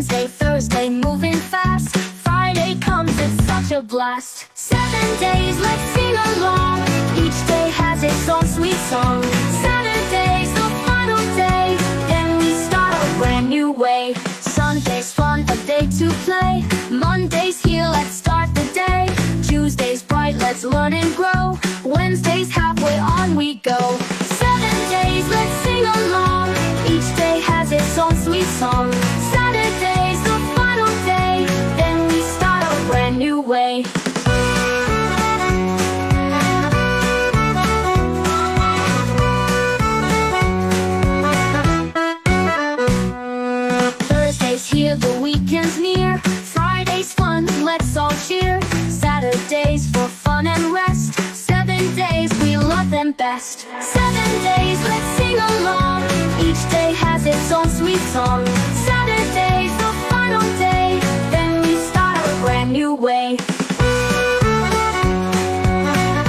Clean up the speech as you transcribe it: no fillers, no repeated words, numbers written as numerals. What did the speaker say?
Wednesday, Thursday, moving fast. Friday comes, it's such a blast. 7 days, let's sing along. Each day has its own sweet song. Saturday's the final day, then we start a brand new way. Sunday's fun, a day to play. Monday's here, let's start the day. Tuesday's bright, let's learn and grow. Wednesday's halfway, on we go. 7 days, let's sing along. Each day has its own sweet song. Saturday's the final day, then we start a brand new way. Thursday's here, the weekend's near. Friday's fun, let's all cheer. Saturday's for fun and rest. 7 days, we love them best. 7 days, let's sing along. Each day has its own sweet song. Saturday's the final day, then we start a brand new way.